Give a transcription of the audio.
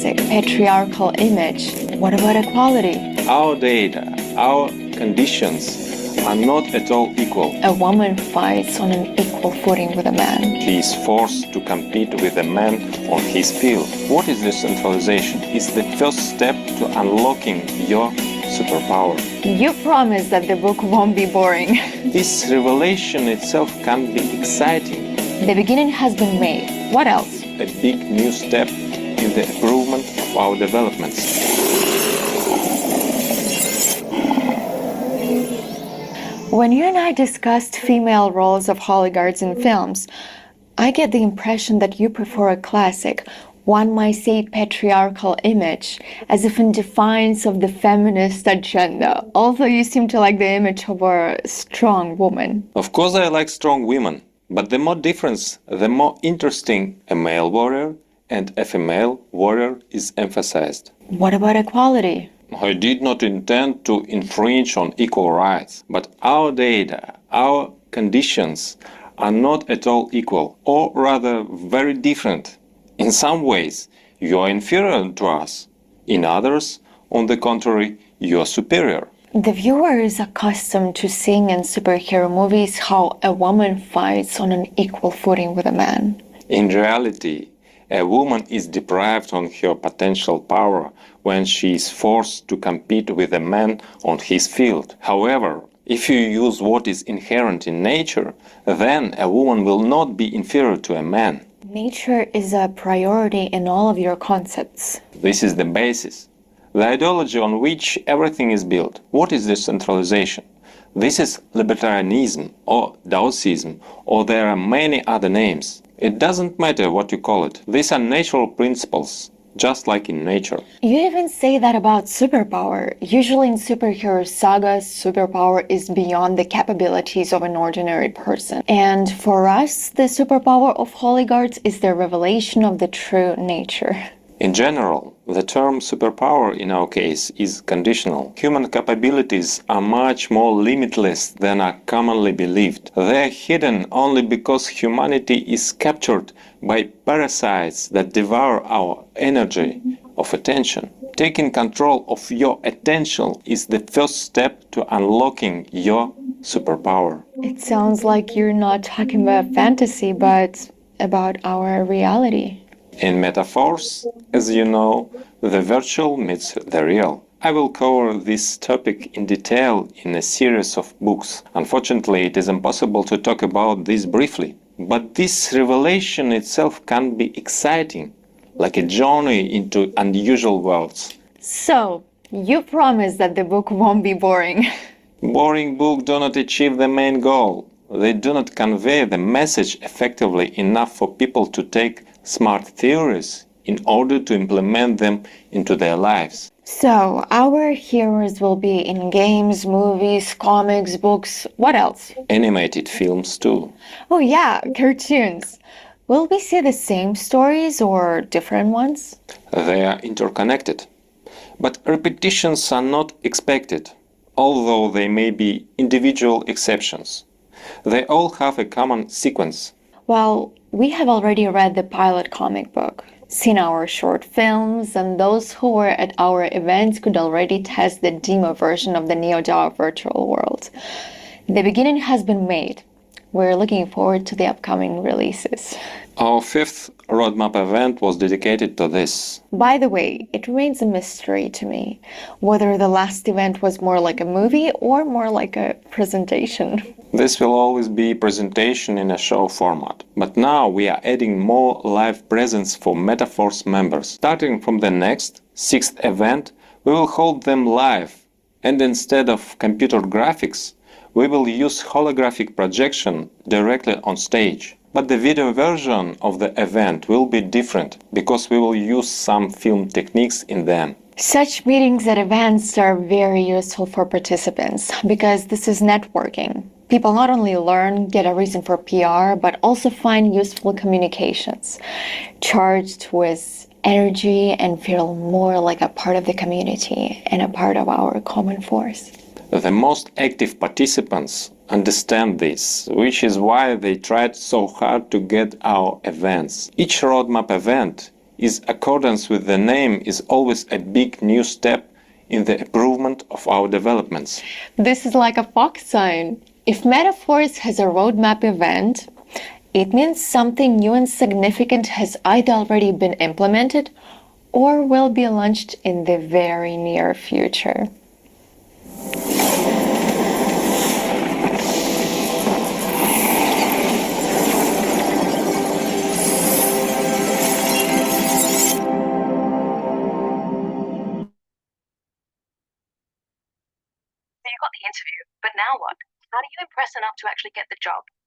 classic patriarchal image. What about equality? Our data, our conditions are not at all equal. A woman fights on an equal footing with a man. He is forced to compete with a man on his field. What is decentralization? It's the first step to unlocking your superpower. You promise that the book won't be boring. This revelation itself can be exciting. The beginning has been made. What else? A big new step in the improvement of our developments. When you and I discussed female roles of oligarchs in films, I get the impression that you prefer a classic, one might say patriarchal image, as if in defiance of the feminist agenda, although you seem to like the image of a strong woman. Of course I like strong women, but the more difference, the more interesting a male warrior and a female warrior is emphasized. What about equality? I did not intend to infringe on equal rights, but our data, our conditions are not at all equal, or rather very different. In some ways, you are inferior to us. In others, on the contrary, you are superior. The viewer is accustomed to seeing in superhero movies how a woman fights on an equal footing with a man. In reality, a woman is deprived of her potential power when she is forced to compete with a man on his field. However, if you use what is inherent in nature, then a woman will not be inferior to a man. Nature is a priority in all of your concepts. This is the basis, the ideology on which everything is built. What is decentralization? This is libertarianism or Daoism, or there are many other names. It doesn't matter what you call it. These are natural principles, just like in nature. You even say that about superpower. Usually in superhero sagas, superpower is beyond the capabilities of an ordinary person. And for us, the superpower of oligarchs is the revelation of the true nature. In general, the term superpower in our case is conditional. Human capabilities are much more limitless than are commonly believed. They are hidden only because humanity is captured by parasites that devour our energy of attention. Taking control of your attention is the first step to unlocking your superpower. It sounds like you're not talking about fantasy, but about our reality. In metaphors, as you know, the virtual meets the real. I will cover this topic in detail in a series of books. Unfortunately, it is impossible to talk about this briefly. But this revelation itself can be exciting, like a journey into unusual worlds. So, you promise that the book won't be boring. Boring books do not achieve the main goal. They do not convey the message effectively enough for people to take smart theories in order to implement them into their lives. So, our heroes will be in games, movies, comics, books, what else? Animated films too. Oh yeah, cartoons. Will we see the same stories or different ones? They are interconnected. But repetitions are not expected, although they may be individual exceptions. They all have a common sequence. Well, we have already read the pilot comic book, seen our short films, and those who were at our events could already test the demo version of the NeoDAO virtual world. The beginning has been made. We're looking forward to the upcoming releases. Our fifth roadmap event was dedicated to this. By the way, it remains a mystery to me whether the last event was more like a movie or more like a presentation. This will always be presentation in a show format. But now we are adding more live presence for Metaforce members. Starting from the next, sixth event, we will hold them live. And instead of computer graphics, we will use holographic projection directly on stage. But the video version of the event will be different, because we will use some film techniques in them. Such meetings at events are very useful for participants, because this is networking. People not only learn, get a reason for PR, but also find useful communications, charged with energy and feel more like a part of the community and a part of our common force. The most active participants understand this, which is why they tried so hard to get our events. Each roadmap event is accordance with the name is always a big new step in the improvement of our developments. This is like a fox sign. If Metaphors has a roadmap event, it means something new and significant has either already been implemented or will be launched in the very near future. So you got the interview, but now what? How do you impress enough to actually get the job?